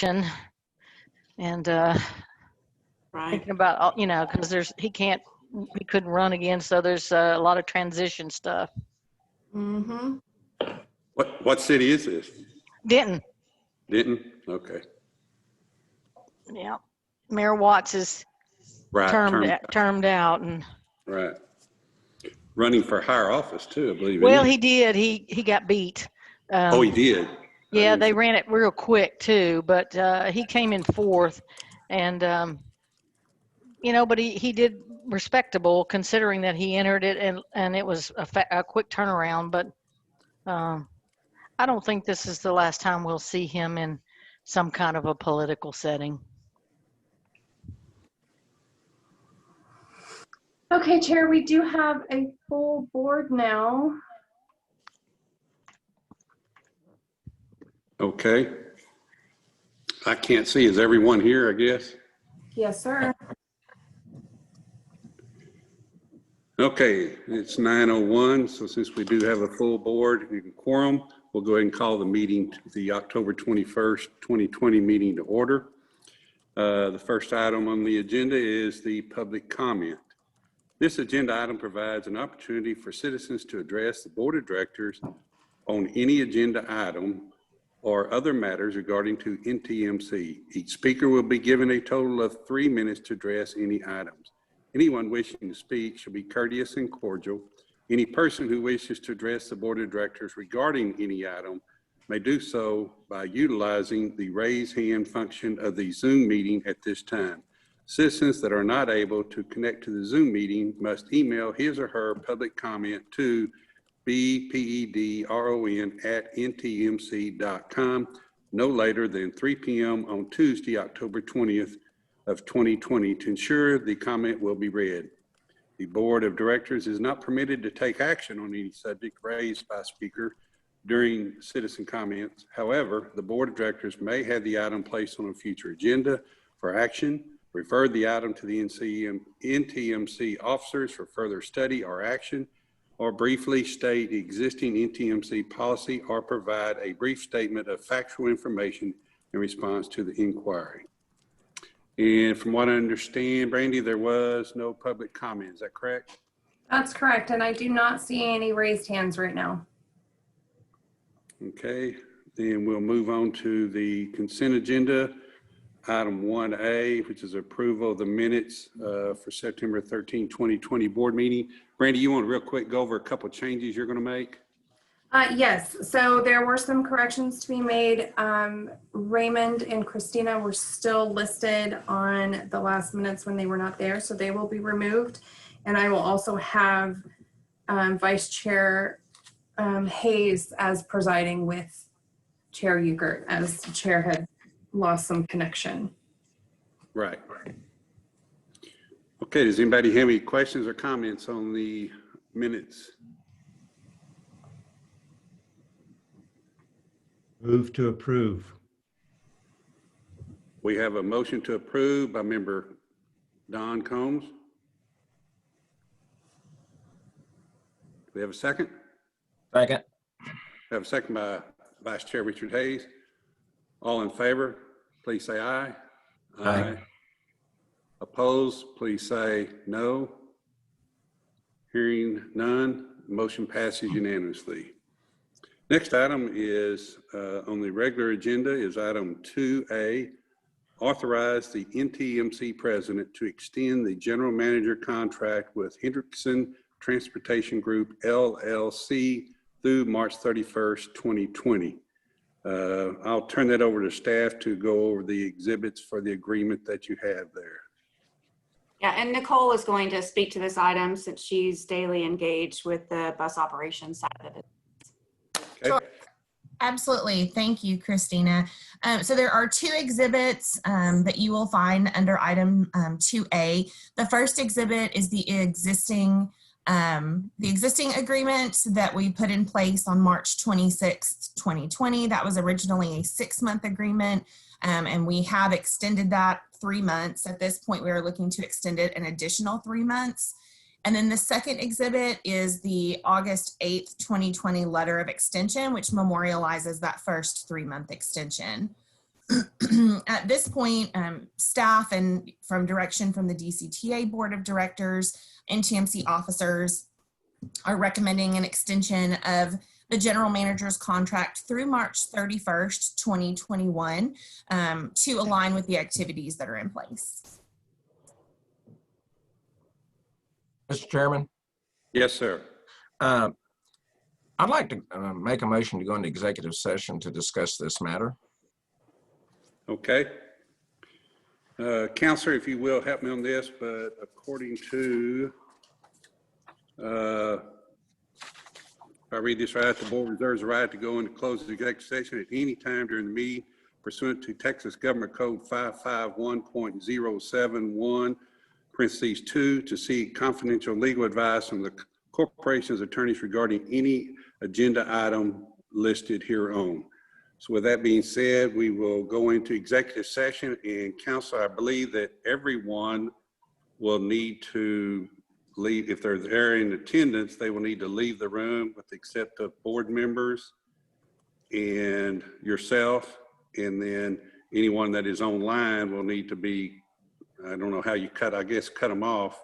and Right. thinking about, you know, because he couldn't run again, so there's a lot of transition stuff. Mm-hmm. What city is this? Denton. Denton? Okay. Yeah. Mayor Watts is Right. termed out, and Right. Running for higher office too, I believe. well, he did. He got beat. Oh, he did. Yeah, they ran it real quick too, but he came in fourth, and you know, but he did respectable considering that he entered it and it was a quick turnaround. But I don't think this is the last time we'll see him in some kind of a political setting. Okay, Chair, we do have a full board now. Okay. I can't see. Is everyone here, I guess? Yes, sir. Okay, it's 9:01, so since we do have a full board and quorum, we'll go ahead and call the meeting to the October 21st, 2020 meeting to order. The first item on the agenda is the public comment. This agenda item provides an opportunity for citizens to address the board of directors on any agenda item or other matters regarding to NTMC. Each speaker will be given a total of 3 minutes to address any items. Anyone wishing to speak should be courteous and cordial. Any person who wishes to address the board of directors regarding any item may do so by utilizing the raise hand function of the Zoom meeting at this time. Citizens that are not able to connect to the Zoom meeting must email his or her public comment to bpedron@ntmc.com no later than 3 p.m. on Tuesday, October 20th of 2020 to ensure the comment will be read. The board of directors is not permitted to take action on any subject raised by a speaker during citizen comments. However, the board of directors may have the item placed on a future agenda for action, refer the item to the NTMC officers for further study or action, or briefly state the existing NTMC policy or provide a brief statement of factual information in response to the inquiry. And from what I understand, Brandy, there was no public comment. Is that correct? That's correct. And I do not see any raised hands right now. Okay, then we'll move on to the consent agenda. Item 1A, which is approval of the minutes for September 13, 2020 board meeting. Brandy, you want to real quick go over a couple of changes you're going to make? Yes, so there were some corrections to be made. Raymond and Christina were still listed on the last minutes when they were not there, so they will be removed. And I will also have Vice Chair Hayes as presiding with Chair Ukert, as the chair had lost some connection. Right. Okay, does anybody have any questions or comments on the minutes? Move to approve. We have a motion to approve by member Don Combs. Do we have a second? Second. We have a second by Vice Chair Richard Hayes. All in favor, please say aye. Aye. Opposed, please say no. Hearing none, motion passes unanimously. Next item is on the regular agenda is item 2A, authorize the NTMC president to extend the general manager contract with Hendrickson Transportation Group, LLC through March 31st, 2020. I'll turn that over to staff to go over the exhibits for the agreement that you have there. Yeah, and Nicole is going to speak to this item since she's daily engaged with the bus operations side of it. Okay. Sure. Absolutely. Thank you, Christina. So there are two exhibits that you will find under item 2A. The first exhibit is the existing agreement that we put in place on March 26th, 2020. That was originally a 6-month agreement, and we have extended that 3 months. At this point, we are looking to extend it an additional 3 months. And then the second exhibit is the August 8th, 2020 letter of extension, which memorializes that first 3-month extension. At this point, staff and from direction from the DCTA Board of Directors, NTMC officers are recommending an extension of the general manager's contract through March 31st, 2021, to align with the activities that are in place. Mr. Chairman, Yes, sir. I'd like to make a motion to go into executive session to discuss this matter. Okay. Counselor, if you will, help me on this, but according to, if I read this right, the board reserves the right to go into closed executive session at any time during the meeting pursuant to Texas Government Code 551.071, parentheses 2, to seek confidential legal advice from the corporation's attorneys regarding any agenda item listed hereon. So with that being said, we will go into executive session, and counsel, I believe that everyone will need to leave. If they're there in attendance, they will need to leave the room with the except of board members and yourself. And then anyone that is online will need to be, I don't know how you cut, I guess, cut them off,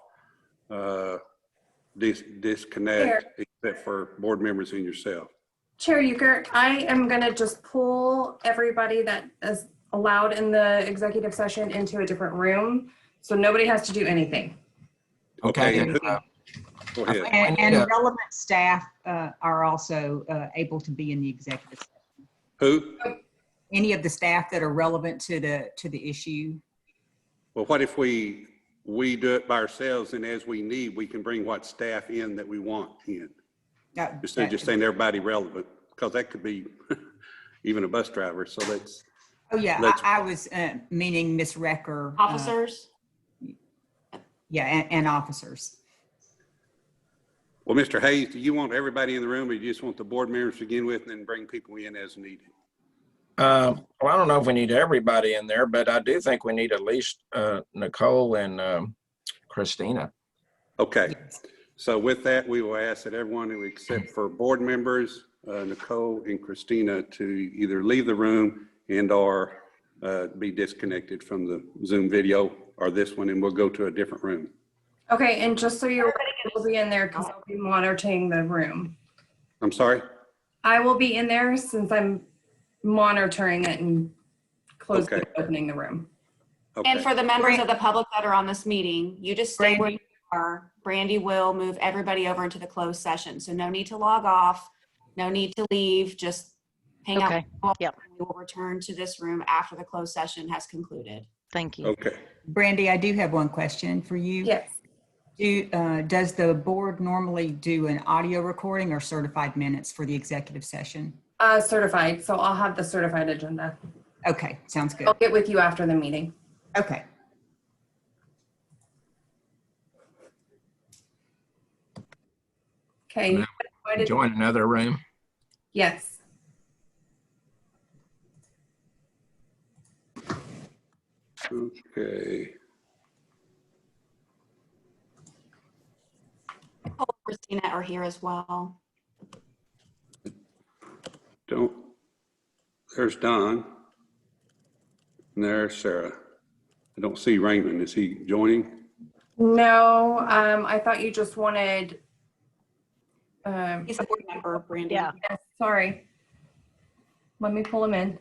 disconnect, except for board members and yourself. Chair Euchre, I am going to just pull everybody that is allowed in the executive session into a different room, so nobody has to do anything. Okay. And go ahead. And relevant staff are also able to be in the executive session. Who? Any of the staff that are relevant to the issue. Well, what if we do it by ourselves, and as we need, we can bring what staff in that we want in? Instead of just saying everybody relevant, because that could be even a bus driver. So that's. Oh yeah, I was meaning Miss Recker. Officers? Yeah, and officers. Well, Mr. Hayes, do you want everybody in the room, or you just want the board members to begin with and then bring people in as needed? Well, I don't know if we need everybody in there, but I do think we need at least Nicole and Christina. Okay. So with that, we will ask that everyone, except for board members, Nicole and Christina, to either leave the room and or be disconnected from the Zoom video or this one, and we'll go to a different room. Okay, and just so you're aware, we'll be in there because I'll be monitoring the room. I'm sorry? I will be in there since I'm monitoring it and closing and opening the room. Okay. And for the members of the public that are on this meeting, you just stay where you are. Brandy will move everybody over into the closed session. So no need to log off, no need to leave, just hang out. Yep. We will return to this room after the closed session has concluded. Thank you. Okay. Brandy, I do have one question for you. Yes. Does the board normally do an audio recording or certified minutes for the executive session? Certified, so I'll have the certified agenda. Okay, sounds good. I'll get with you after the meeting. Okay. Okay. Join another room. Yes. Okay. Nicole and Christina are here as well. There's Don. And there's Sarah. I don't see Raymond. Is he joining? No, I thought you just wanted. He's a board member, Brandy. Yeah. Yes, sorry. Let me pull him in.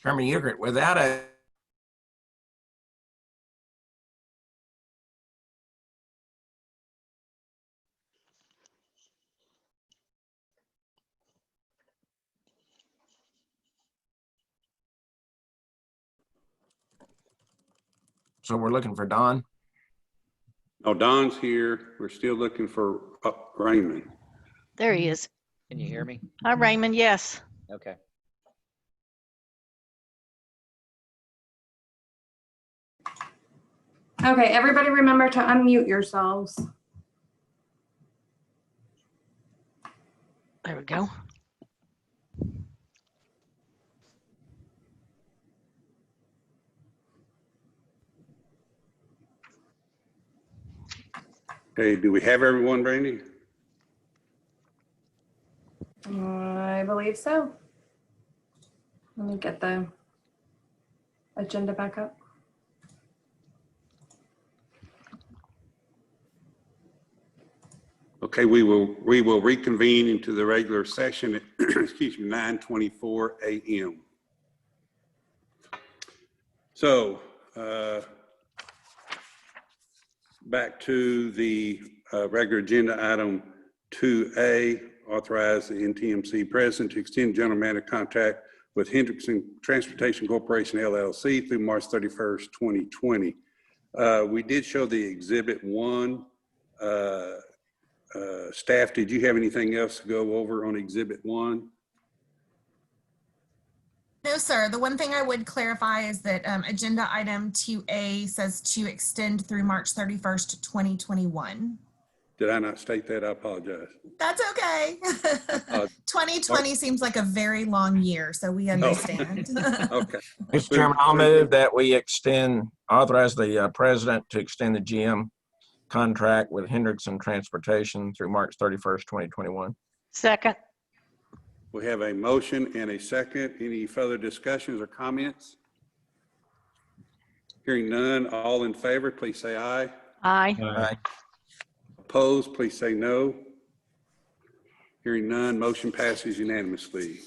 Chairman Euchre, without a So we're looking for Don. Oh, Don's here. We're still looking for Raymond. There he is. Can you hear me? Hi, Raymond. Yes. Okay. Okay, everybody remember to unmute yourselves. There we go. Okay, do we have everyone, Brandy? I believe believe so. Let me get the agenda back up. Okay, we will reconvene into the regular session at, excuse me, 9:24 a.m. So, back to the regular agenda item 2A, authorize the NTMC president to extend general manager contract with Hendrickson Transportation Corporation LLC through March 31st, 2020. We did show the Exhibit 1. Staff, did you have anything else to go over on Exhibit 1? No, sir. The one thing I would clarify is that agenda item 2A says to extend through March 31st, 2021. Did I not state that? I apologize. That's okay. 2020 seems like a very long year, so we understand. Okay. Mr. Chairman, I'll move that we authorize the president to extend the GM contract with Hendrickson Transportation through March 31st, 2021. Second. We have a motion and a second. Any further discussions or comments? Hearing none, all in favor, please say aye. Aye. Aye. Opposed, please say no. Hearing none, motion passes unanimously.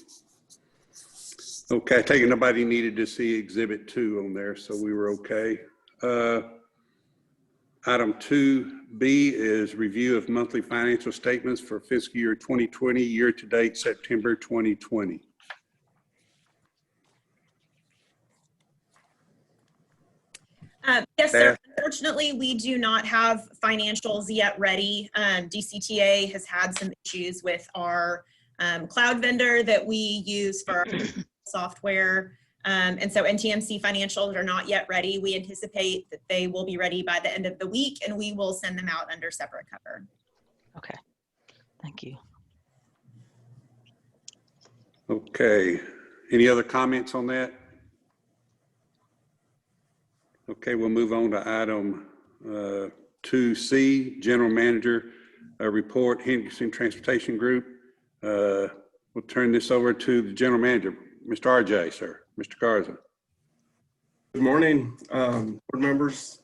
Okay, I take it nobody needed to see Exhibit 2 on there, so we were okay. Item 2B is review of monthly financial statements for fiscal year 2020, year-to-date September 2020. Yes, sir. Unfortunately, we do not have financials yet ready. DCTA has had some issues with our cloud vendor that we use for our software. And so NTMC financials are not yet ready. We anticipate that they will be ready by the end of the week, and we will send them out under separate cover. Okay. Thank you. Okay, any other comments on that? Okay, we'll move on to item 2C, General Manager Report, Hendrickson Transportation Group. We'll turn this over to the General Manager, Mr. RJ, sir, Mr. Garza. Good morning, board members.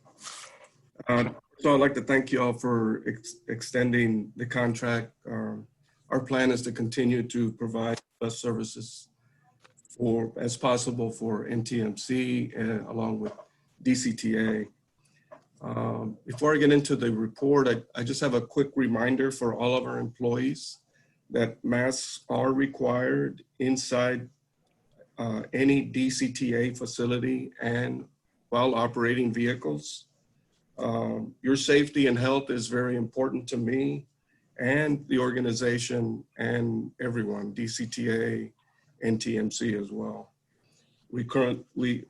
So I'd like to thank you all for extending the contract. Our plan is to continue to provide best services as possible for NTMC and along with DCTA. Before I get into the report, I just have a quick reminder for all of our employees that masks are required inside any DCTA facility and while operating vehicles. Your safety and health is very important to me and the organization and everyone, DCTA, NTMC as well.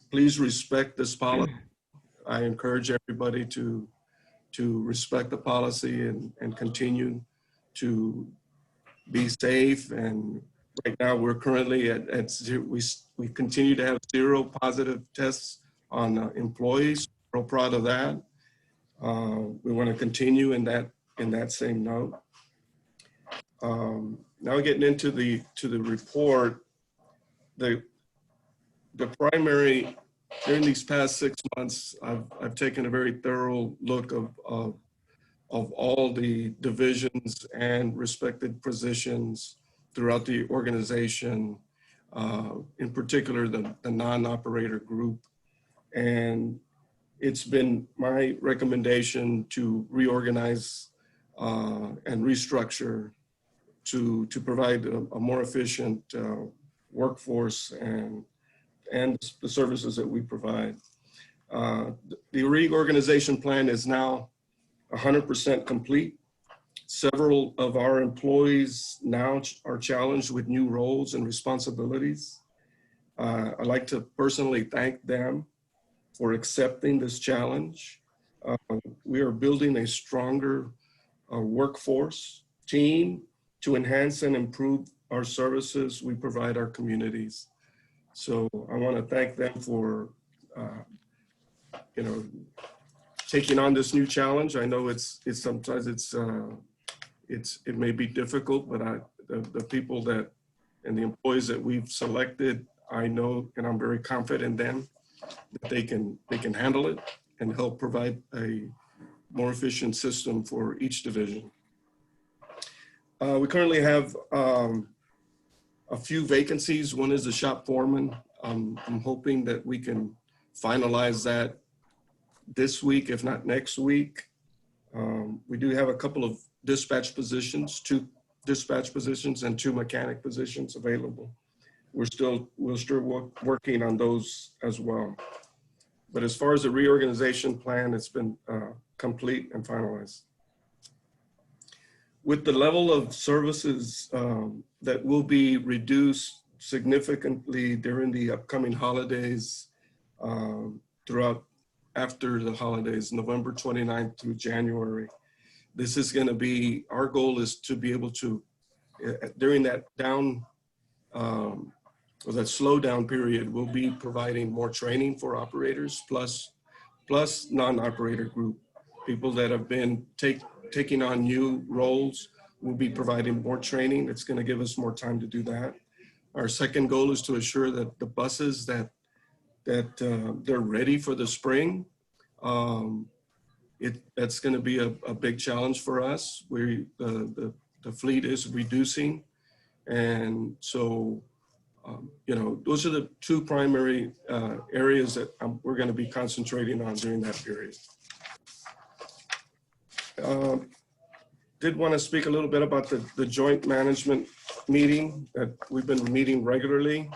Please respect this policy. I encourage everybody to respect the policy and continue to be safe. And right now we're currently at zero, we continue to have 0 positive tests on employees. Real proud of that. We want to continue in that same note. Now getting into the report, the primary, during these past 6 months, I've taken a very thorough look of all the divisions and respected positions throughout the organization, in particular the non-operator group. And it's been my recommendation to reorganize and restructure to provide a more efficient workforce and the services that we provide. The reorganization plan is now 100% complete. Several of our employees now are challenged with new roles and responsibilities. I'd like to personally thank them for accepting this challenge. We are building a stronger workforce team to enhance and improve our services we provide our communities. So I want to thank them for, taking on this new challenge. I know it's sometimes it may be difficult, but the people that and the employees that we've selected, I know, and I'm very confident in them, that they can handle it and help provide a more efficient system for each division. We currently have a few vacancies. One is the shop foreman. I'm hoping that we can finalize that this week, if not next week. We do have a couple of dispatch positions, 2 dispatch positions and 2 mechanic positions available. We're still working on those as well. But as far as the reorganization plan, it's been complete and finalized. With the level of services that will be reduced significantly during the upcoming holidays, throughout after the holidays, November 29th through January, this is going to be, our goal is to be able to, during that down, or that slowdown period, we'll be providing more training for operators, plus non-operator group. People that have been taking on new roles, we'll be providing more training. It's going to give us more time to do that. Our second goal is to assure that the buses that they're ready for the spring. That's going to be a big challenge for us. The fleet is reducing, and so those are the 2 primary areas that we're going to be concentrating on during that period. Did want to speak a little bit about the joint management meeting that we've been meeting regularly.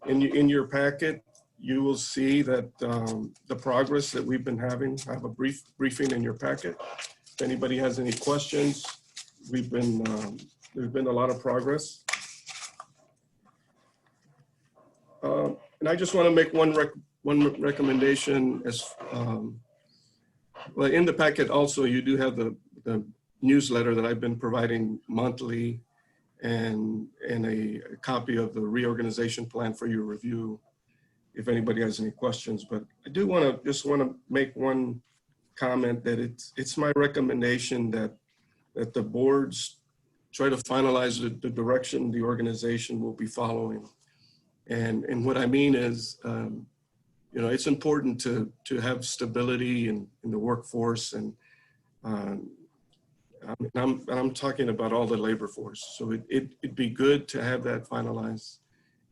In your packet, you will see that the progress that we've been having. I have a briefing in your packet. If anybody has any questions, there's been a lot of progress. And I just want to make one recommendation. As well, in the packet also, you do have the newsletter that I've been providing monthly, and a copy of the reorganization plan for your review, if anybody has any questions. But I do want to make one comment that it's my recommendation that the boards try to finalize the direction the organization will be following. And what I mean is, it's important to have stability in the workforce, and I'm talking about all the labor force. So it'd be good to have that finalized,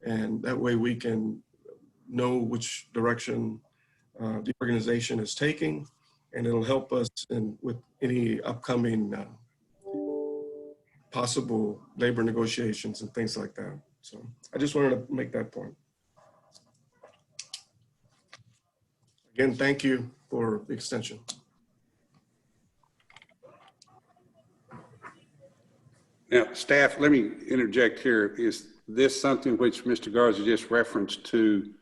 and that way we can know which direction the organization is taking, and it'll help us with any upcoming possible labor negotiations and things like that. So I just wanted to make that point. Again, thank you for the extension. Now, staff, let me interject here. Is this something which Mr. Garza just referenced to?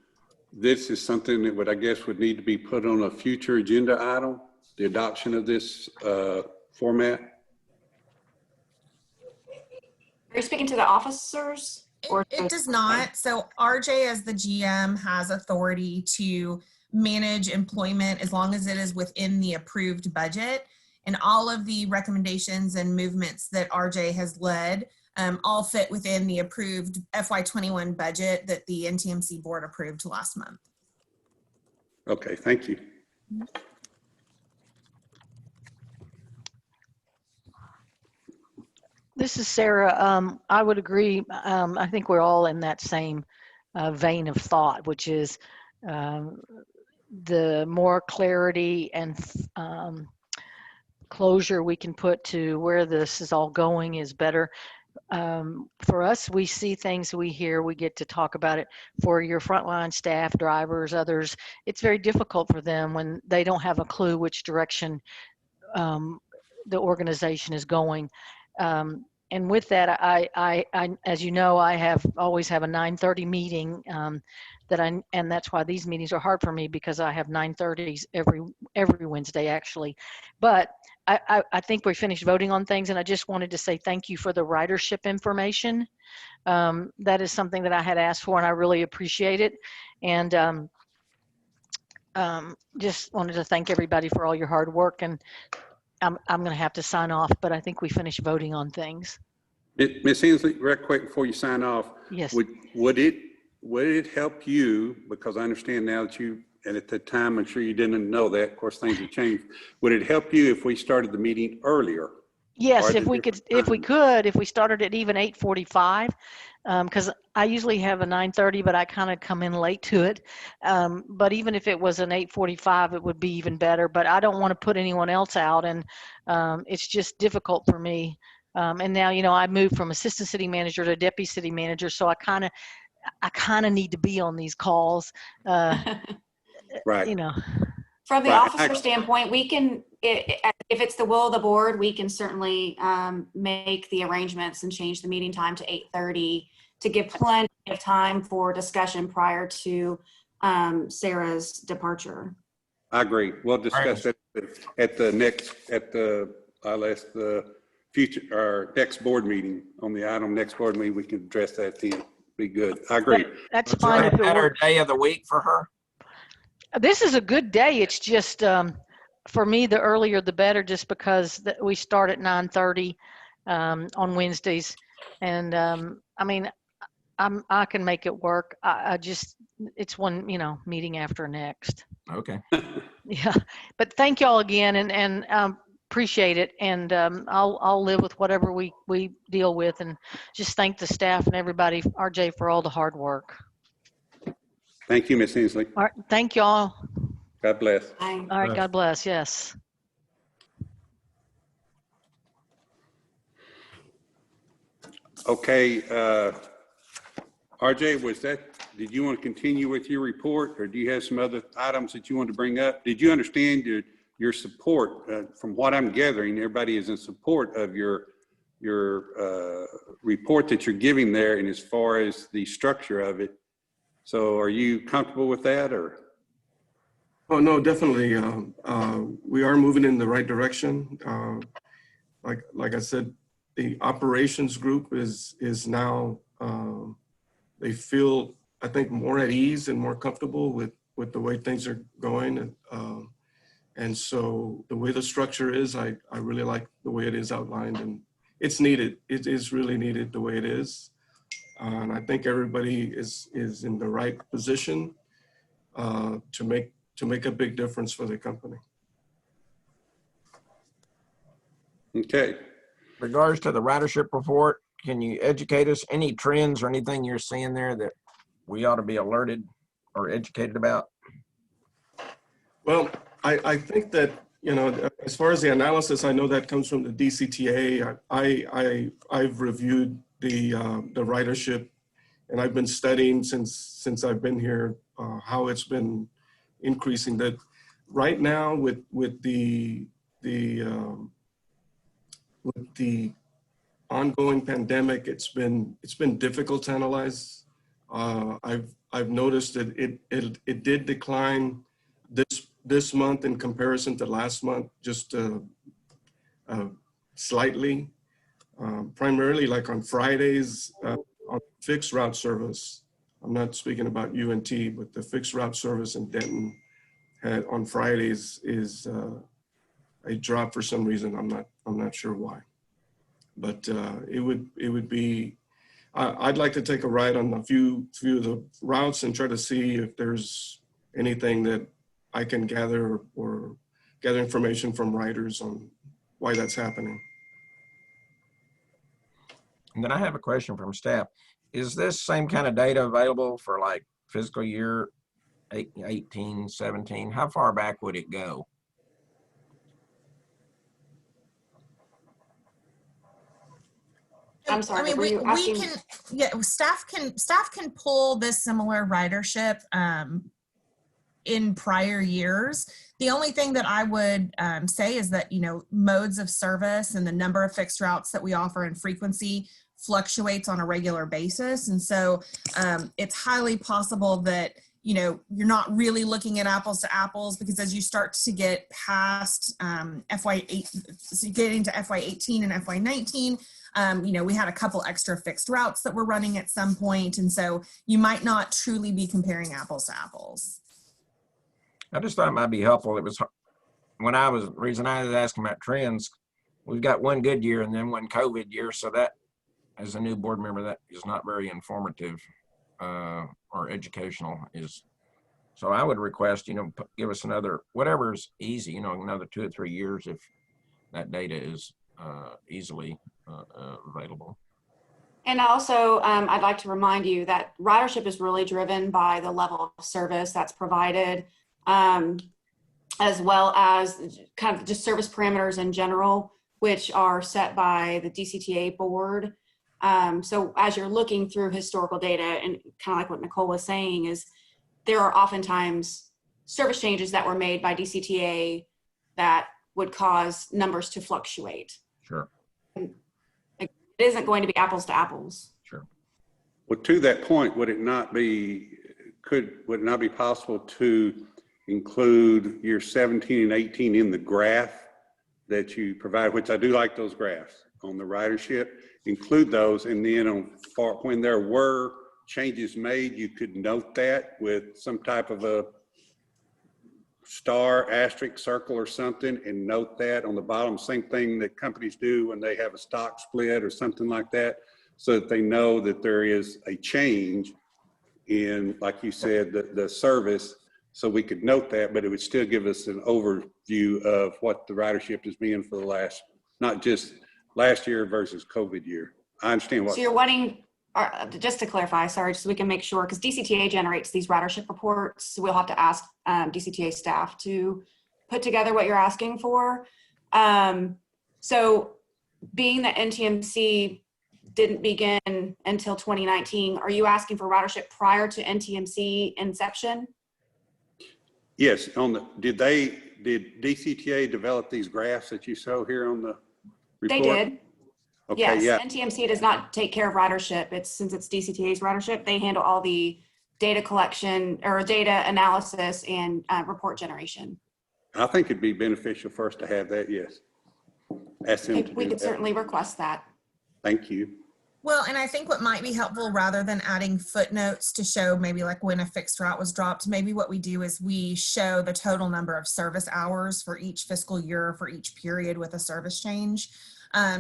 This is something that would need to be put on a future agenda item, the adoption of this format? Are you speaking to the officers? It does not. So RJ, as the GM, has authority to manage employment as long as it is within the approved budget. And all of the recommendations and movements that RJ has led all fit within the approved FY21 budget that the NTMC board approved last month. Okay, thank you. This is Sarah. I would agree. I think we're all in that same vein of thought, which is the more clarity and closure we can put to where this is all going is better. For us, we see things, we hear, we get to talk about it. For your frontline staff, drivers, others, it's very difficult for them when they don't have a clue which direction the organization is going. And with that, I as you know, I always have a 9:30 meeting and that's why these meetings are hard for me, because I have 9:30s every Wednesday actually. But I think we finished voting on things, and I just wanted to say thank you for the ridership information. That is something that I had asked for, and I really appreciate it. And just wanted to thank everybody for all your hard work. And I'm going to have to sign off, but I think we finished voting on things. Ms. Hensley, real quick before you sign off, Yes. would it help you, because I understand now that you, and at the time, I'm sure you didn't know that, of course, things have changed. Would it help you if we started the meeting earlier? Yes, Or if we could, if we started at even 8:45, because I usually have a 9:30, but I kind of come in late to it. But even if it was an 8:45, it would be even better. But I don't want to put anyone else out, and it's just difficult for me. And now, I moved from assistant city manager to deputy city manager, so I kind of need to be on these calls. Right. From the Right. officer standpoint, we can, if it's the will of the board, we can certainly make the arrangements and change the meeting time to 8:30 to give plenty of time for discussion prior to Sarah's departure. I agree. We'll discuss it at the our next board meeting, on the item next board meeting, we can address that then. Be good. I agree. That's fine. If it Better works. day of the week for her? This is a good day. It's just, for me, the earlier the better, just because we start at 9:30 on Wednesdays. And I mean, I can make it work. I just, it's one, meeting after next. Okay. Yeah. But thank y'all again, and appreciate it. And I'll live with whatever we deal with, and just thank the staff and everybody, RJ, for all the hard work. Thank you, Ms. Hensley. All right. Thank y'all. God bless. Bye. All right. God bless. Yes. Okay, RJ, did you want to continue with your report, or do you have some other items that you want to bring up? Did you understand your support? From what I'm gathering, everybody is in support of your report that you're giving there, and as far as the structure of it. So are you comfortable with that, or? Oh, no, definitely. We are moving in the right direction. Like I said, the operations group is now, they feel, I think, more at ease and more comfortable with the way things are going. And so the way the structure is, I really like the way it is outlined, and it's needed. It is really needed the way it is. And I think everybody is in the right position to make a big difference for the company. Okay. Regards to the ridership report, can you educate us any trends or anything you're seeing there that we ought to be alerted or educated about? Well, I think that, as far as the analysis, I know that comes from the DCTA. I've reviewed the ridership, and I've been studying since I've been here how it's been increasing. That right now with the ongoing pandemic, it's been difficult to analyze. I've noticed that it did decline this month in comparison to last month, just slightly. Primarily, like on Fridays, on fixed route service. I'm not speaking about UNT, but the fixed route service in Denton on Fridays is a drop for some reason. I'm not sure why, but it would be. I'd like to take a ride on a few of the routes and try to see if there's anything that I can gather or gather information from riders on why that's happening. And then I have a question from staff. Is this same kind of data available for like fiscal year 18, 17? How far back would it go? I'm sorry, were you we asking? can, yeah, staff can pull this similar ridership in prior years. The only thing that I would say is that, modes of service and the number of fixed routes that we offer and frequency fluctuates on a regular basis. And so it's highly possible that, you're not really looking at apples to apples, because as you start to get past FY8, so you get into FY18 and FY19, we had a couple extra fixed routes that were running at some point. And so you might not truly be comparing apples to apples. I just thought it might be helpful. It was reason I was asking about trends. We've got one good year and then one COVID year, so that as a new board member, that is not very informative or educational. So I would request, give us another, whatever's easy, another 2 or 3 years if that data is easily available. And also, I'd like to remind you that ridership is really driven by the level of service that's provided, as well as kind of just service parameters in general, which are set by the DCTA board. So as you're looking through historical data, and kind of like what Nicole was saying, is there are oftentimes service changes that were made by DCTA that would cause numbers to fluctuate. Sure. It isn't going to be apples to apples. Sure. Well, to that point, would it not be possible to include year 17 and 18 in the graph that you provide, which I do like those graphs on the ridership, include those, and then when there were changes made, you could note that with some type of a star, asterisk, circle or something, and note that on the bottom. Same thing that companies do when they have a stock split or something like that, so that they know that there is a change in, like you said, the service, so we could note that, but it would still give us an overview of what the ridership has been for the last, not just last year versus COVID year. I understand what. So you're wanting, just to clarify, sorry, just so we can make sure, because DCTA generates these ridership reports, so we'll have to ask DCTA staff to put together what you're asking for. So being that NTMC didn't begin until 2019, are you asking for ridership prior to NTMC inception? Yes, did DCTA develop these graphs that you show here on the report? They did. Okay, yes, yeah. NTMC does not take care of ridership. Since it's DCTA's ridership, they handle all the data collection or data analysis and report generation. I think it'd be beneficial for us to have that, yes. Ask them to We do could that. certainly request that. Thank you. Well, and I think what might be helpful, rather than adding footnotes to show maybe like when a fixed route was dropped, maybe what we do is we show the total number of service hours for each fiscal year, for each period with a service change,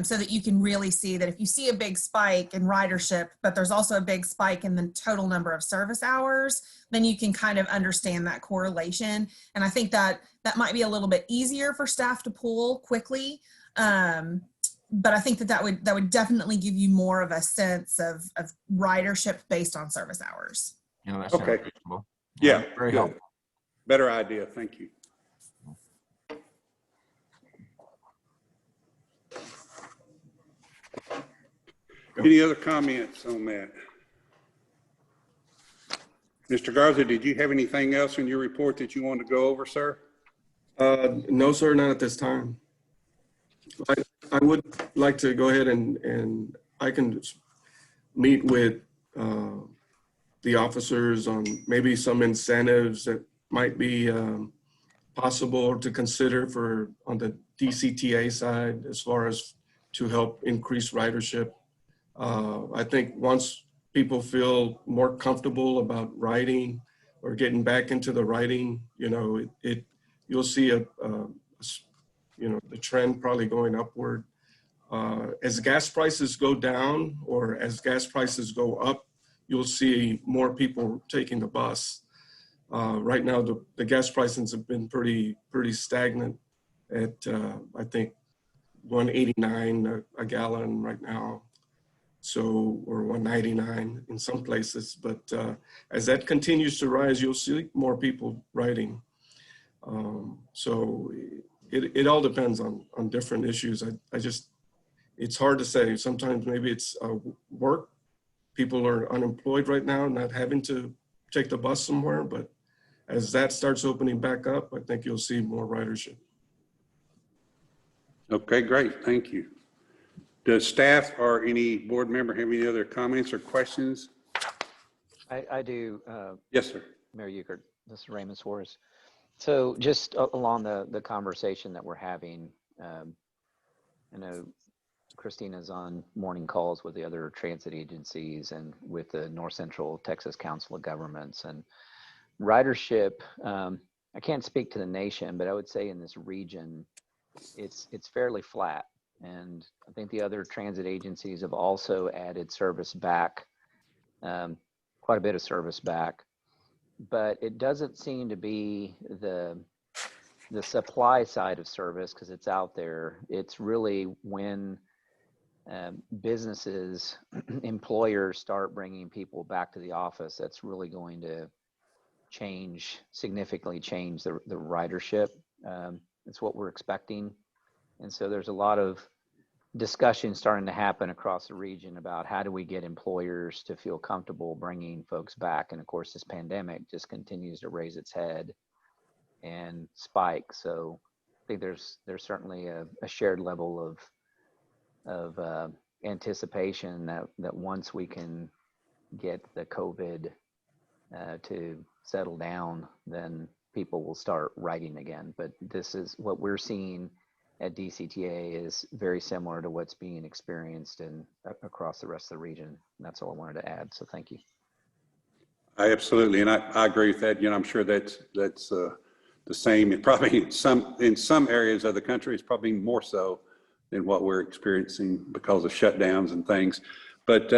so that you can really see that if you see a big spike in ridership, but there's also a big spike in the total number of service hours, then you can kind of understand that correlation. And I think that that might be a little bit easier for staff to pull quickly. But I think that would definitely give you more of a sense of ridership based on service hours. Yeah, that's Okay. reasonable. Yeah, Very good. helpful. Better idea, thank you. Any other comments on that? Mr. Garza, did you have anything else in your report that you wanted to go over, sir? No, sir, not at this time. I would like to go ahead and I can meet with the officers on maybe some incentives that might be possible to consider on the DCTA side, as far as to help increase ridership. I think once people feel more comfortable about riding or getting back into the riding, you'll see the trend probably going upward. As gas prices go down or as gas prices go up, you'll see more people taking the bus. Right now, the gas prices have been pretty stagnant at, I think, $1.89 a gallon right now. So, or $1.99 in some places. But as that continues to rise, you'll see more people riding. So it all depends on different issues. It's hard to say. Sometimes maybe it's work. People are unemployed right now, not having to take the bus somewhere. But as that starts opening back up, I think you'll see more ridership. Okay, great, thank you. Does staff or any board member have any other comments or questions? I do. Yes, sir. Mayor Euchert, this is Raymond Suarez. So just along the conversation that we're having, I know Christina's on morning calls with the other transit agencies and with the North Central Texas Council of Governments, and ridership. I can't speak to the nation, but I would say in this region, it's fairly flat. And I think the other transit agencies have also added service back, quite a bit of service back. But it doesn't seem to be the supply side of service, because it's out there. It's really when businesses, employers start bringing people back to the office, that's really going to significantly change the ridership. It's what we're expecting. And so there's a lot of discussion starting to happen across the region about how do we get employers to feel comfortable bringing folks back. And of course, this pandemic just continues to raise its head and spike. So I think there's certainly a shared level of anticipation that once we can get the COVID to settle down, then people will start riding again. But this is what we're seeing at DCTA is very similar to what's being experienced across the rest of the region. And that's all I wanted to add. So thank you. I absolutely, and I agree with that. I'm sure that's the same, and probably in some areas of the country, it's probably more so than what we're experiencing because of shutdowns and things. But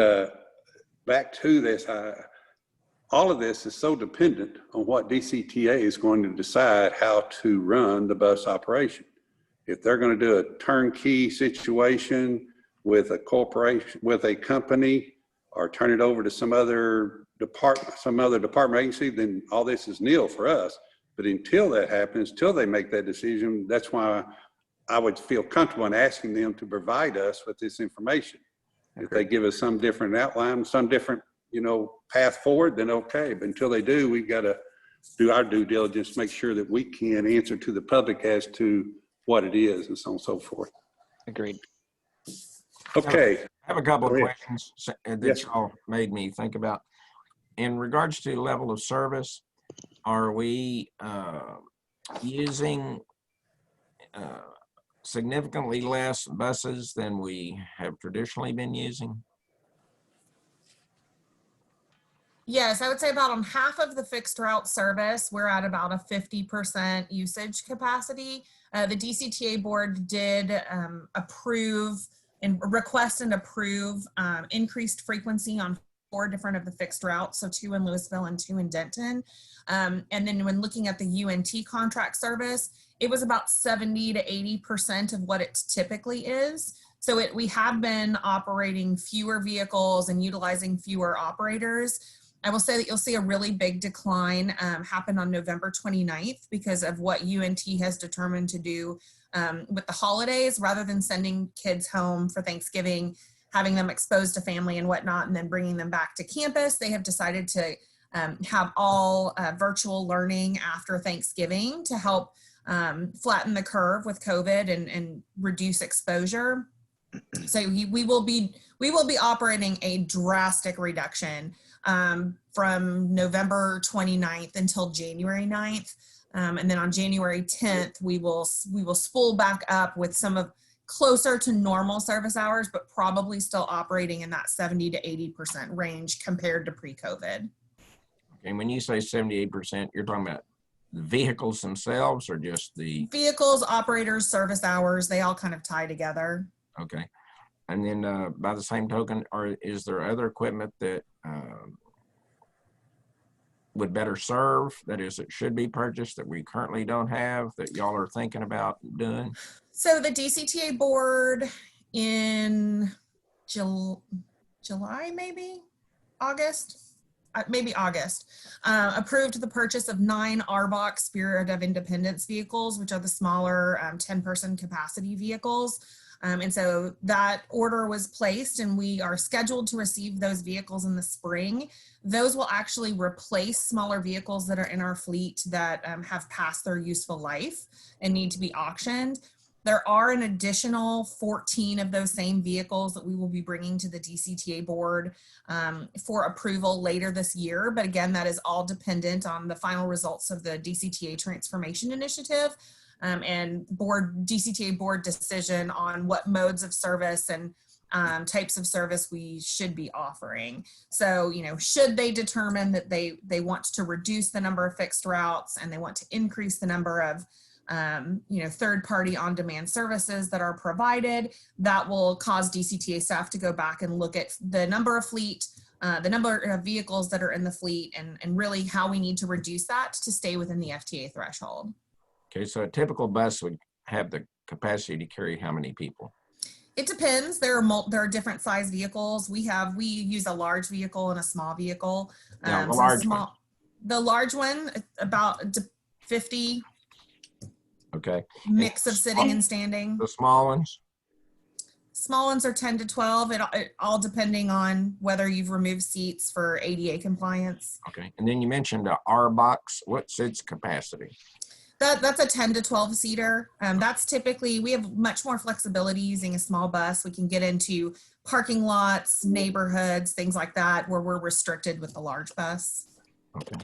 back to this, all of this is so dependent on what DCTA is going to decide how to run the bus operation. If they're going to do a turnkey situation with a corporation, with a company, or turn it over to some other department agency, then all this is nil for us. But until that happens, till they make that decision, that's why I would feel comfortable in asking them to provide us with this information. If they give us some different outline, some different, path forward, then okay. But until they do, we've got to do our due diligence, make sure that we can answer to the public as to what it is, and so on and so forth. Agreed. Okay. I have a couple of Go ahead. questions that Yes. y'all made me think about. In regards to level of service, are we using significantly less buses than we have traditionally been using? Yes, I would say about on half of the fixed route service, we're at about a 50% usage capacity. The DCTA board did approve and request and approve increased frequency on 4 different of the fixed routes, so 2 in Louisville and 2 in Denton. And then when looking at the UNT contract service, it was about 70 to 80% of what it typically is. So we have been operating fewer vehicles and utilizing fewer operators. I will say that you'll see a really big decline happen on November 29th because of what UNT has determined to do with the holidays. Rather than sending kids home for Thanksgiving, having them exposed to family and whatnot, and then bringing them back to campus, they have decided to have all virtual learning after Thanksgiving to help flatten the curve with COVID and reduce exposure. So we will be operating a drastic reduction from November 29th until January 9th. And then on January 10th, we will spool back up with some of closer to normal service hours, but probably still operating in that 70 to 80% range compared to pre-COVID. Okay, when you say 78%, you're talking about the vehicles themselves or just the vehicles, operators, service hours, they all kind of tie together. Okay. And then by the same token, is there other equipment that would better serve, that is, it should be purchased that we currently don't have that y'all are thinking about doing? So the DCTA board in July, maybe August, approved the purchase of 9 ARBOC Spirit of Independence vehicles, which are the smaller 10-person capacity vehicles. And so that order was placed and we are scheduled to receive those vehicles in the spring. Those will actually replace smaller vehicles that are in our fleet that have passed their useful life and need to be auctioned. There are an additional 14 of those same vehicles that we will be bringing to the DCTA board for approval later this year. But again, that is all dependent on the final results of the DCTA transformation initiative and DCTA board decision on what modes of service and types of service we should be offering. So, should they determine that they want to reduce the number of fixed routes and they want to increase the number of third-party on-demand services that are provided. That will cause DCTA staff to go back and look at the number of fleet, the number of vehicles that are in the fleet, and really how we need to reduce that to stay within the FTA threshold. Okay, so a typical bus would have the capacity to carry how many people? It depends. There are different size vehicles. We use a large vehicle and a small vehicle. Yeah, the So large one. the large one, about 50. Okay. Mix of sitting and standing. The small ones? Small ones are 10 to 12, it all depending on whether you've removed seats for ADA compliance. Okay. And then you mentioned a R box. What's its capacity? That's a 10 to 12 seater. That's typically, we have much more flexibility using a small bus. We can get into parking lots, neighborhoods, things like that, where we're restricted with the large bus. Okay.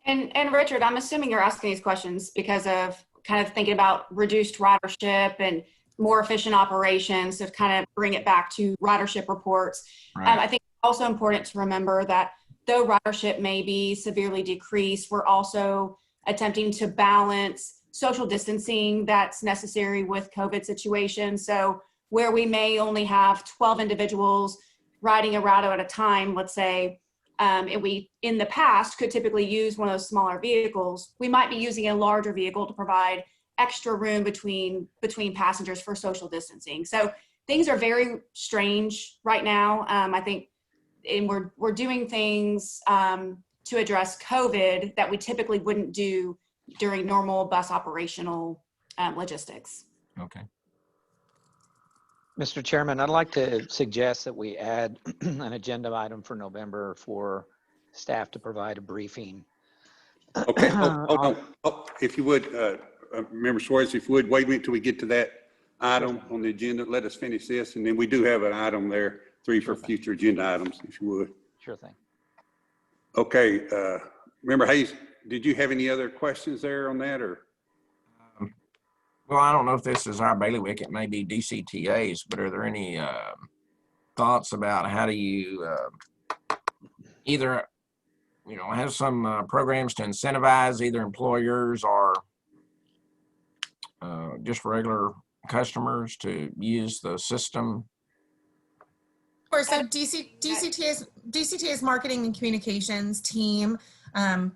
And Richard, I'm assuming you're asking these questions because of kind of thinking about reduced ridership and more efficient operations to kind of bring it back to ridership reports. Right. I think it's also important to remember that though ridership may be severely decreased, we're also attempting to balance social distancing that's necessary with COVID situations. So where we may only have 12 individuals riding a route at a time, let's say, and we in the past could typically use one of those smaller vehicles, we might be using a larger vehicle to provide extra room between passengers for social distancing. So things are very strange right now. I think, and we're doing things to address COVID that we typically wouldn't do during normal bus operational logistics. Okay. Mr. Chairman, I'd like to suggest that we add an agenda item for November for staff to provide a briefing. Okay, if you would, Member Suarez, if you would, wait a minute till we get to that item on the agenda. Let us finish this, and then we do have an item there, 3 for future agenda items, if you would. Sure thing. Okay, Member Hayes, did you have any other questions there on that, or? Well, I don't know if this is our bailiwick. It may be DCTA's, but are there any thoughts about how do you either, have some programs to incentivize either employers or just regular customers to use the system? Of course, so DCTA's marketing and communications team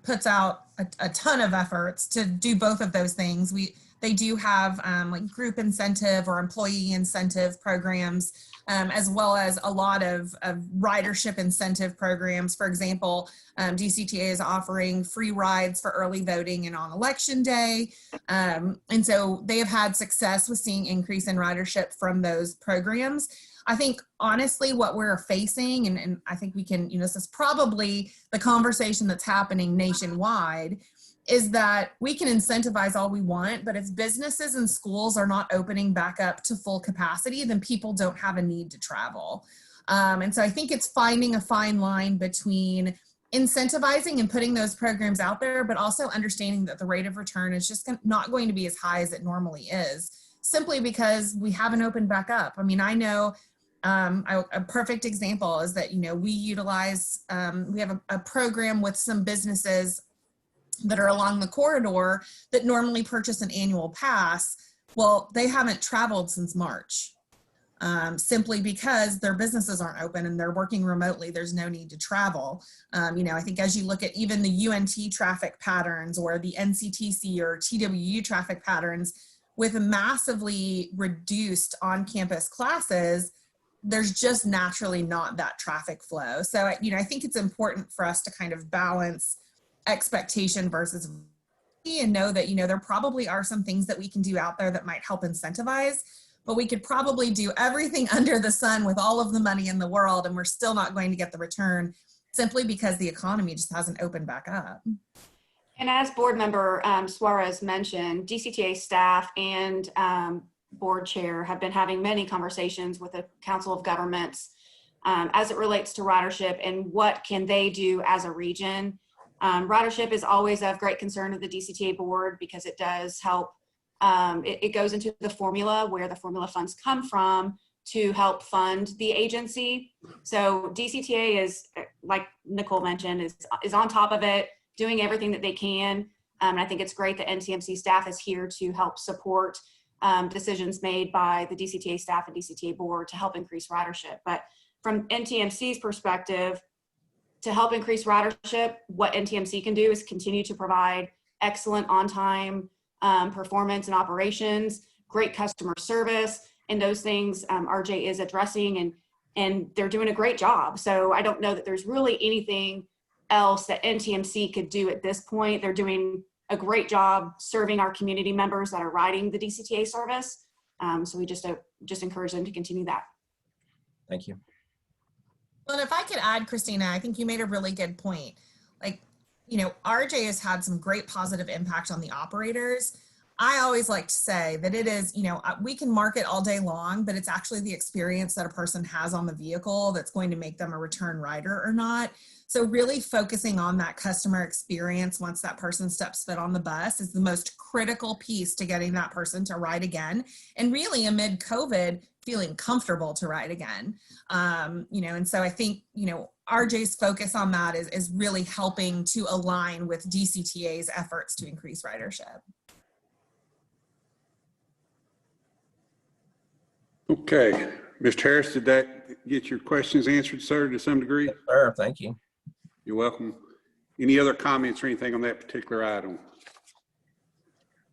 puts out a ton of efforts to do both of those things. They do have like group incentive or employee incentive programs, as well as a lot of ridership incentive programs. For example, DCTA is offering free rides for early voting and on election day. And so they have had success with seeing increase in ridership from those programs. I think honestly what we're facing, and I think we can, this is probably the conversation that's happening nationwide, is that we can incentivize all we want, but if businesses and schools are not opening back up to full capacity, then people don't have a need to travel. And so I think it's finding a fine line between incentivizing and putting those programs out there, but also understanding that the rate of return is just not going to be as high as it normally is, simply because we haven't opened back up. I mean, I know a perfect example is that, we utilize, we have a program with some businesses that are along the corridor that normally purchase an annual pass. Well, they haven't traveled since March, simply because their businesses aren't open and they're working remotely. There's no need to travel. I think as you look at even the UNT traffic patterns or the NCTC or TWU traffic patterns with massively reduced on-campus classes, there's just naturally not that traffic flow. So, I think it's important for us to kind of balance expectation versus and know that, there probably are some things that we can do out there that might help incentivize, but we could probably do everything under the sun with all of the money in the world, and we're still not going to get the return simply because the economy just hasn't opened back up. And as board member Suarez mentioned, DCTA staff and board chair have been having many conversations with the Council of Governments as it relates to ridership and what can they do as a region. Ridership is always of great concern to the DCTA board because it does help, it goes into the formula where the formula funds come from to help fund the agency. So DCTA is, like Nicole mentioned, is on top of it, doing everything that they can. And I think it's great that NTMC staff is here to help support decisions made by the DCTA staff and DCTA board to help increase ridership. But from NTMC's perspective, to help increase ridership, what NTMC can do is continue to provide excellent on-time performance and operations, great customer service, and those things RJ is addressing, and they're doing a great job. So I don't know that there's really anything else that NTMC could do at this point. They're doing a great job serving our community members that are riding the DCTA service. So we just encourage them to continue that. Thank you. Well, and if I could add, Christina, I think you made a really good point. Like, you know, RJ has had some great positive impact on the operators. I always like to say that it is, you know, we can market all day long, but it's actually the experience that a person has on the vehicle that's going to make them a return rider or not. So really focusing on that customer experience once that person steps foot on the bus is the most critical piece to getting that person to ride again. And really amid COVID, feeling comfortable to ride again. You know, and so I think, you know, RJ's focus on that is really helping to align with DCTA's efforts to increase ridership. Okay, Mr. Harris, did that get your questions answered, sir, to some degree? Yes, sir. Thank you. You're welcome. Any other comments or anything on that particular item?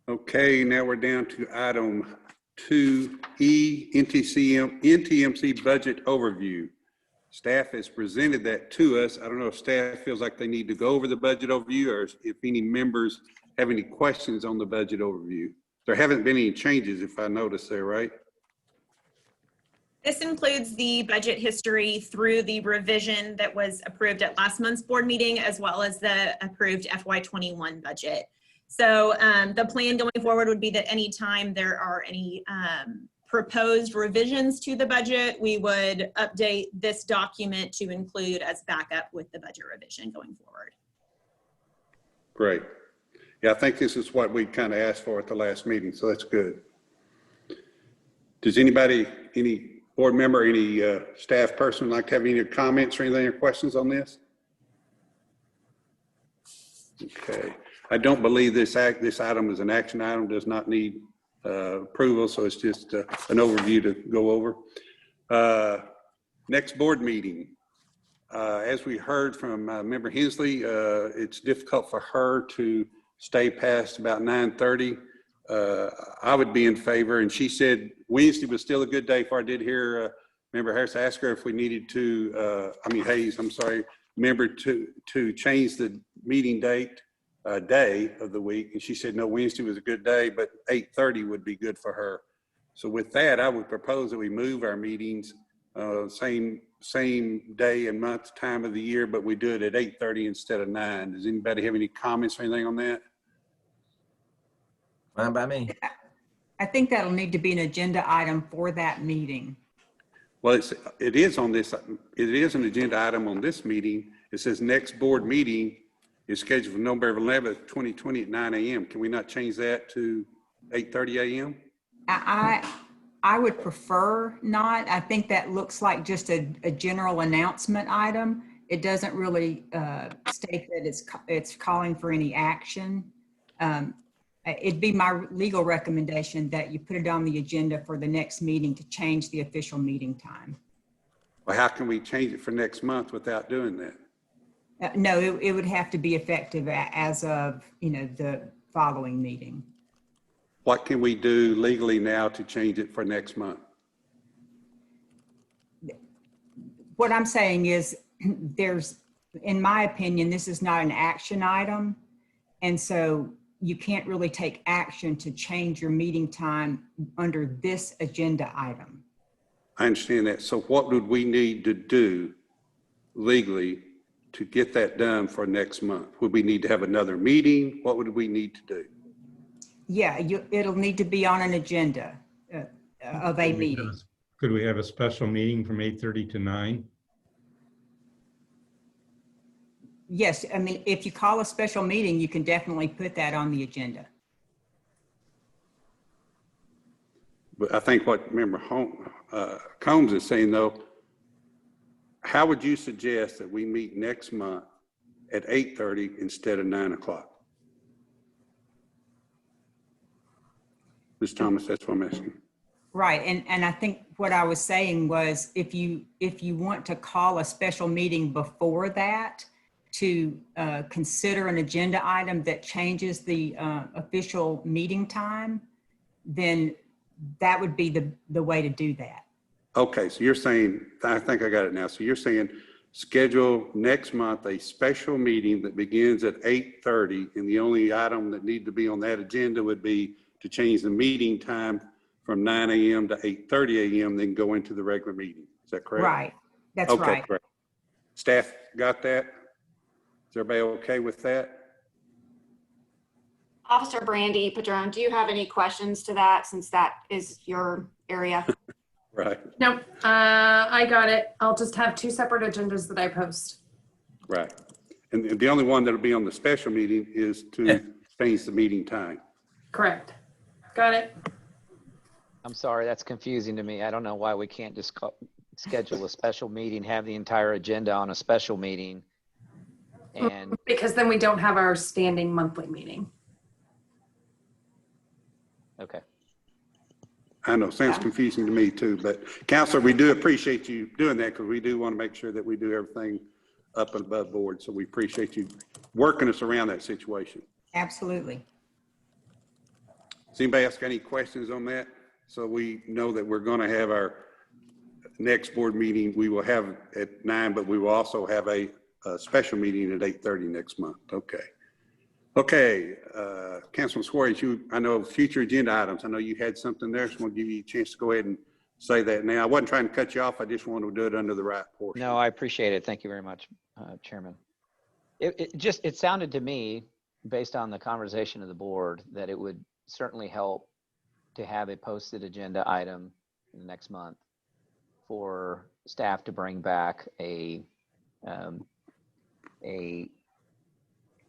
Okay, now we're down to item 2E, NTMC budget overview. Staff has presented that to us. I don't know if staff feels like they need to go over the budget overview or if any members have any questions on the budget overview. There haven't been any changes, if I noticed there, right? This includes the budget history through the revision that was approved at last month's board meeting, as well as the approved FY21 budget. So the plan going forward would be that anytime there are any proposed revisions to the budget, we would update this document to include as backup with the budget revision going forward. Great. Yeah, I think this is what we kind of asked for at the last meeting, so that's good. Does anybody, any board member, any staff person like to have any comments or anything or questions on this? Okay. I don't believe this item is an action item, does not need approval, so it's just an overview to go over. Next board meeting. As we heard from Member Hensley, it's difficult for her to stay past about 9:30. I would be in favor, and she said Wednesday was still a good day. If I did hear Member Harris ask her if we needed to, Hayes, I'm sorry, member to change the meeting date day of the week, and she said no, Wednesday was a good day, but 8:30 would be good for her. So with that, I would propose that we move our meetings same day and month, time of the year, but we do it at 8:30 instead of 9. Does anybody have any comments or anything on that? Fine by me. I think that'll need to be an agenda item for that meeting. Well, it is on this. It is an agenda item on this meeting. It says next board meeting is scheduled for November 11th, 2020 at 9 a.m. Can we not change that to 8:30 a.m.? I would prefer not. I think that looks like just a general announcement item. It doesn't really state that it's calling for any action. It'd be my legal recommendation that you put it on the agenda for the next meeting to change the official meeting time. Well, how can we change it for next month without doing that? No, it would have to be effective as of, the following meeting. What can we do legally now to change it for next month? What I'm saying is in my opinion, this is not an action item. And so you can't really take action to change your meeting time under this agenda item. I understand that. So what would we need to do legally to get that done for next month? Would we need to have another meeting? What would we need to do? Yeah, it'll need to be on an agenda of a meeting. Could we have a special meeting from 8:30 to 9? Yes, I mean, if you call a special meeting, you can definitely put that on the agenda. But I think what Member Combs is saying though, how would you suggest that we meet next month at 8:30 instead of 9 o'clock? Ms. Thomas, that's what I'm asking. Right, and I think what I was saying was if you want to call a special meeting before that to consider an agenda item that changes the official meeting time, then that would be the way to do that. Okay, so you're saying, I think I got it now. So you're saying schedule next month a special meeting that begins at 8:30, and the only item that need to be on that agenda would be to change the meeting time from 9 a.m. to 8:30 a.m., then go into the regular meeting. Is that correct? Right, that's Okay, right. correct. Staff got that? Is everybody okay with that? Officer Brandy Padron, do you have any questions to that since that is your area? Right, Nope, I got it. I'll just have 2 separate agendas that I post. right. And the only one that'll be on the special meeting is to change the meeting time. Correct. Got it. I'm sorry, that's confusing to me. I don't know why we can't just schedule a special meeting, have the entire agenda on a special meeting. And Because then we don't have our standing monthly meeting. okay. I know, sounds confusing to me too, but Counselor, we do appreciate you doing that because we do want to make sure that we do everything up and above board. So we appreciate you working us around that situation. Absolutely. Does anybody else got any questions on that? So we know that we're going to have our next board meeting. We will have at 9, but we will also have a special meeting at 8:30 next month. Okay. Okay, Councilman Suarez, I know future agenda items. I know you had something there, so I'm going to give you a chance to go ahead and say that now. I wasn't trying to cut you off. I just wanted to do it under the right portion. No, I appreciate it. Thank you very much, Chairman. It sounded to me, based on the conversation of the board, that it would certainly help to have a posted agenda item next month for staff to bring back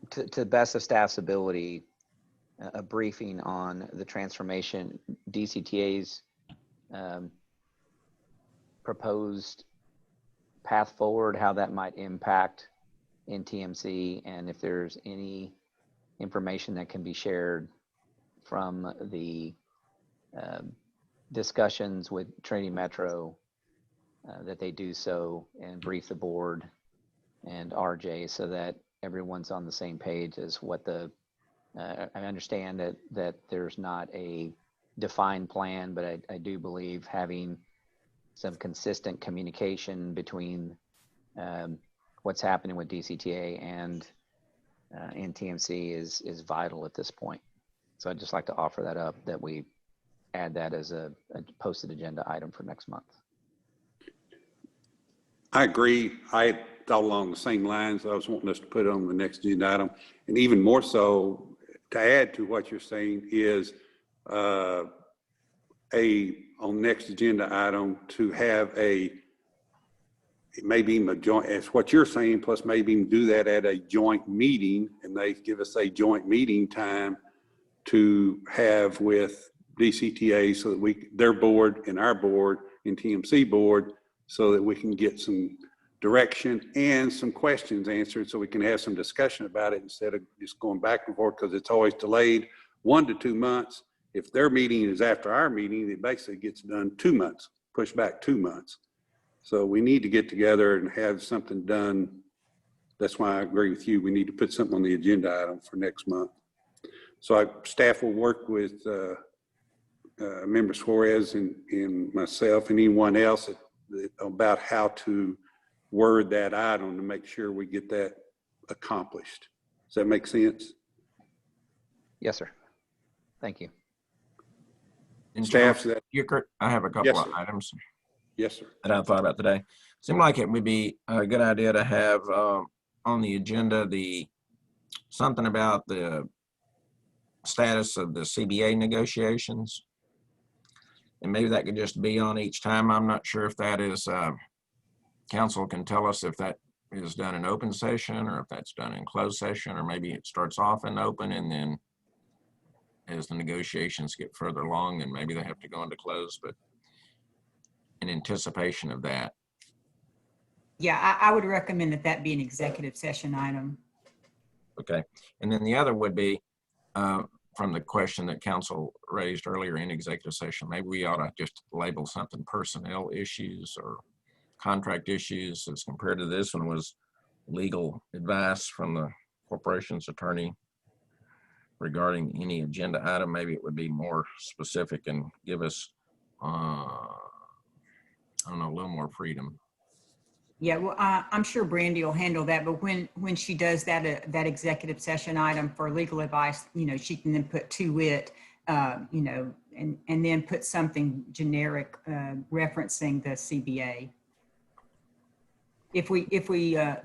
to the best of staff's ability, a briefing on the transformation, DCTA's proposed path forward, how that might impact NTMC, and if there's any information that can be shared from the discussions with Trinity Metro, that they do so and brief the board and RJ so that everyone's on the same page as what I understand that there's not a defined plan, but I do believe having some consistent communication between what's happening with DCTA and NTMC is vital at this point. So I'd just like to offer that up, that we add that as a posted agenda item for next month. I agree. I thought along the same lines. I was wanting us to put it on the next agenda item. And even more so, to add to what you're saying is on next agenda item to have maybe even a joint, as what you're saying, plus maybe even do that at a joint meeting, and they give us a joint meeting time to have with DCTA so that their board and our board and TMC board, so that we can get some direction and some questions answered so we can have some discussion about it instead of just going back and forth, because it's always delayed 1 to 2 months. If their meeting is after our meeting, it basically gets done 2 months, pushed back 2 months. So we need to get together and have something done. That's why I agree with you. We need to put something on the agenda item for next month. So staff will work with Member Suarez and myself and anyone else about how to word that item to make sure we get that accomplished. Does that make sense? Yes, sir. Thank you. And Staff, I have a couple of items. Yes, sir. That I thought about today. Seemed like it would be a good idea to have on the agenda something about the status of the CBA negotiations. And maybe that could just be on each time. I'm not sure if that is, council can tell us if that is done in open session or if that's done in closed session, or maybe it starts off in open and then as the negotiations get further along, then maybe they have to go into closed, but in anticipation of that. Yeah, I would recommend that be an executive session item. Okay. And then the other would be from the question that council raised earlier in executive session, maybe we ought to just label something personnel issues or contract issues as compared to this one was legal advice from the corporation's attorney regarding any agenda item. Maybe it would be more specific and give us, I don't know, a little more freedom. Yeah, well, I'm sure Brandy will handle that, but when she does that, that executive session item for legal advice, you know, she can then put to it, you know, and then put something generic referencing the CBA. If we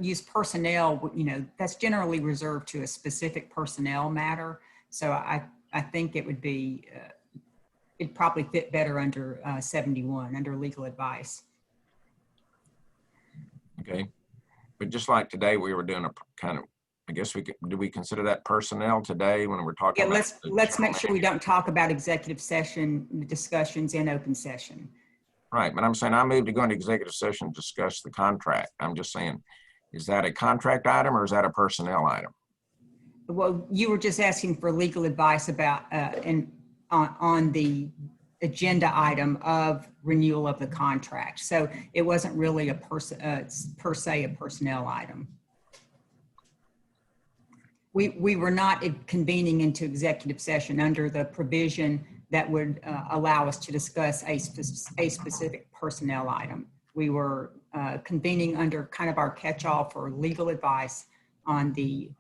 use personnel, you know, that's generally reserved to a specific personnel matter. So I think it would be, it'd probably fit better under 71, under legal advice. Okay, but just like today, we were doing a kind of, I guess do we consider that personnel today when we're talking Yeah, about? let's make sure we don't talk about executive session discussions in open session. Right, but I'm saying I moved to go into executive session to discuss the contract. I'm just saying, is that a contract item or is that a personnel item? Well, you were just asking for legal advice about on the agenda item of renewal of the contract. So it wasn't really a per se a personnel item. We were not convening into executive session under the provision that would allow us to discuss a specific personnel item. We were convening under kind of our catch-all for legal advice on the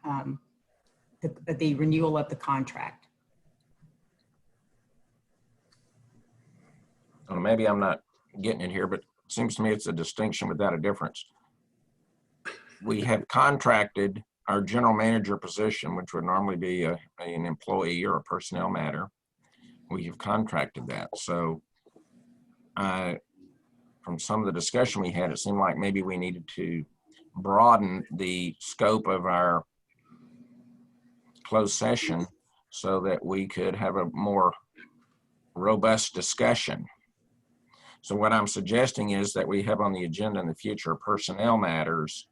renewal of the contract. Well, maybe I'm not getting it here, but it seems to me it's a distinction without a difference. We have contracted our general manager position, which would normally be an employee or a personnel matter. We have contracted that. So from some of the discussion we had, it seemed like maybe we needed to broaden the scope of our closed session so that we could have a more robust discussion. So what I'm suggesting is that we have on the agenda in the future personnel matters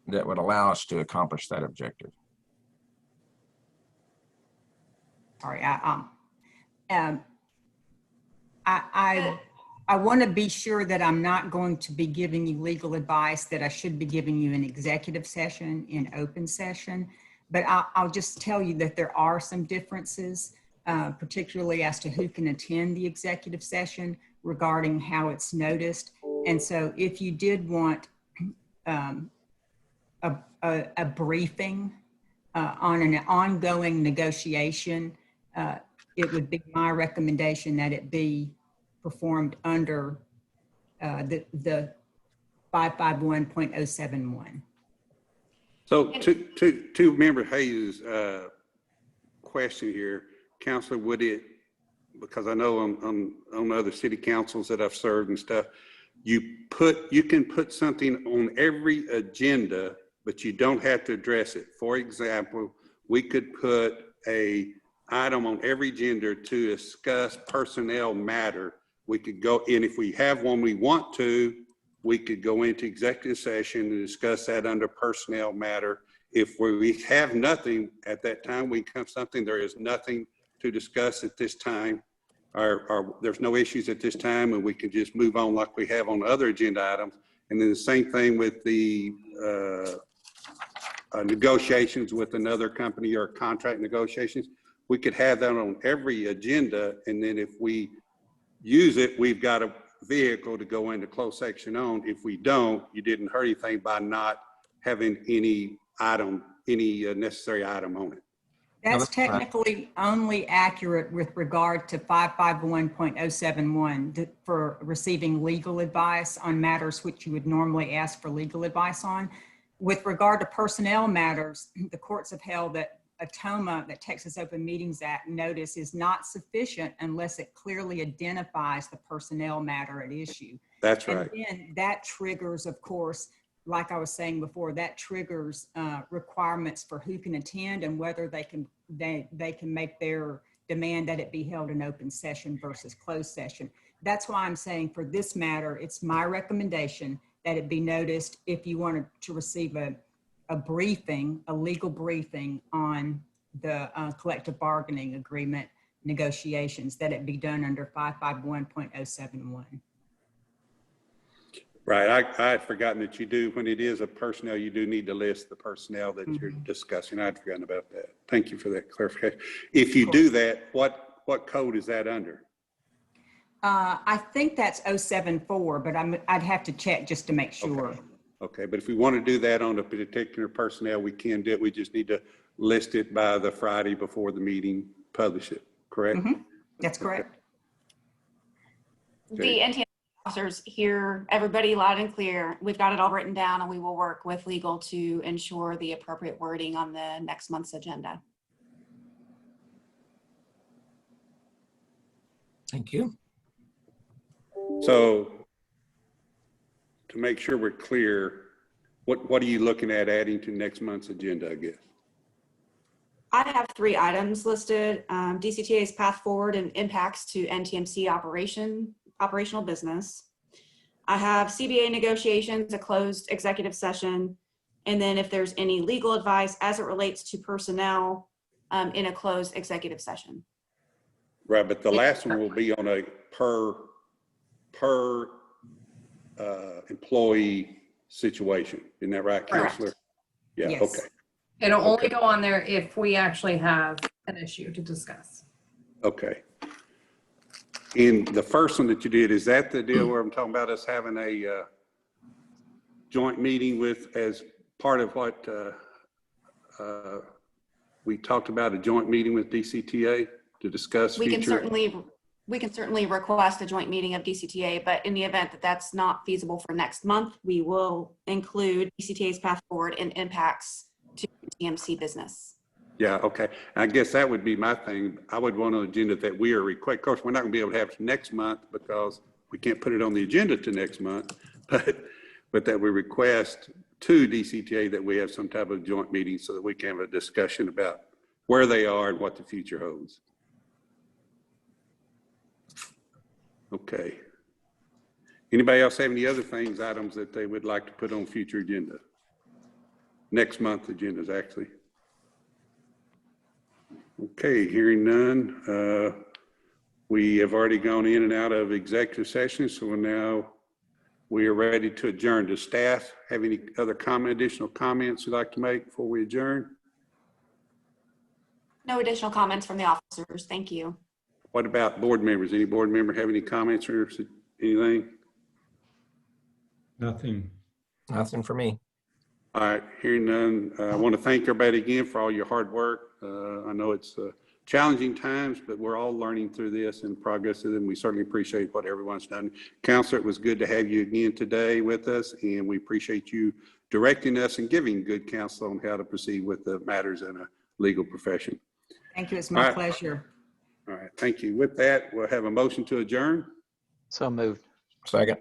that would allow us to accomplish that objective. Sorry, I want to be sure that I'm not going to be giving you legal advice that I should be giving you in executive session, in open session. But I'll just tell you that there are some differences, particularly as to who can attend the executive session regarding how it's noticed. And so if you did want a briefing on an ongoing negotiation, it would be my recommendation that it be performed under the 551.071. So to Member Hayes' question here, Counselor, would it, because I know on other city councils that I've served and stuff, you can put something on every agenda, but you don't have to address it. For example, we could put a item on every agenda to discuss personnel matter. We could go in, if we have one we want to, we could go into executive session and discuss that under personnel matter. If we have nothing at that time, we come something, there is nothing to discuss at this time, or there's no issues at this time, and we can just move on like we have on other agenda items. And then the same thing with the negotiations with another company or contract negotiations. We could have that on every agenda, and then if we use it, we've got a vehicle to go into closed section on. If we don't, you didn't hurt anything by not having any item, any necessary item on it. That's technically only accurate with regard to 551.071 for receiving legal advice on matters which you would normally ask for legal advice on. With regard to personnel matters, the courts have held that a TOMA, that Texas Open Meetings Act notice, is not sufficient unless it clearly identifies the personnel matter at issue. That's right. And then that triggers, of course, like I was saying before, that triggers requirements for who can attend and whether they can make their demand that it be held in open session versus closed session. That's why I'm saying for this matter, it's my recommendation that it be noticed if you wanted to receive a briefing, a legal briefing on the collective bargaining agreement negotiations, that it be done under 551.071. Right, I had forgotten that you do, when it is a personnel, you do need to list the personnel that you're discussing. I'd forgotten about that. Thank you for that clarification. If you do that, what code is that under? I think that's 074, but I'd have to check just to make sure. Okay, but if we want to do that on a particular personnel, we can do it. We just need to list it by the Friday before the meeting, publish it, correct? That's correct. Okay. The NTMC officers hear everybody loud and clear. We've got it all written down, and we will work with legal to ensure the appropriate wording on the next month's agenda. Thank you. So to make sure we're clear, what are you looking at adding to next month's agenda, I guess? I have 3 items listed. DCTA's path forward and impacts to NTMC operational business. I have CBA negotiations, a closed executive session, and then if there's any legal advice as it relates to personnel in a closed executive session. Right, but the last one will be on a per employee situation. Isn't that right, Correct. Counselor? Yeah, Yes. okay. It'll only Okay. go on there if we actually have an issue to discuss. Okay. And the first one that you did, is that the deal where I'm talking about us having a joint meeting with, as part of what we talked about, a joint meeting with DCTA to discuss We can future? certainly request a joint meeting of DCTA, but in the event that that's not feasible for next month, we will include DCTA's path forward and impacts to TMC business. Yeah, okay. I guess that would be my thing. I would want an agenda that we are request. Of course, we're not going to be able to have it next month because we can't put it on the agenda to next month, but that we request to DCTA that we have some type of joint meeting so that we can have a discussion about where they are and what the future holds. Okay. Anybody else have any other things, items that they would like to put on future agenda? Next month agendas, actually. Okay, hearing none. We have already gone in and out of executive session, so now we are ready to adjourn. Does staff have any other additional comments you'd like to make before we adjourn? No additional comments from the officers. Thank you. What about board members? Any board member have any comments or anything? Nothing. Nothing for me. All right, hearing none. I want to thank everybody again for all your hard work. I know it's challenging times, but we're all learning through this and progressing, and we certainly appreciate what everyone's done. Counselor, it was good to have you again today with us, and we appreciate you directing us and giving good counsel on how to proceed with the matters in a legal profession. Thank you. It's my pleasure. All right, thank you. With that, we'll have a motion to adjourn. So moved. Second.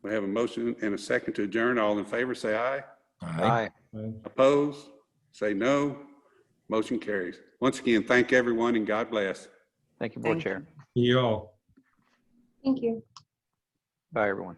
We have a motion and a second to adjourn. All in favor, say aye. Aye. Opposed? Say no. Motion carries. Once again, thank everyone and God bless. Thank you, Board Chair. See you all. Thank you. Bye, everyone.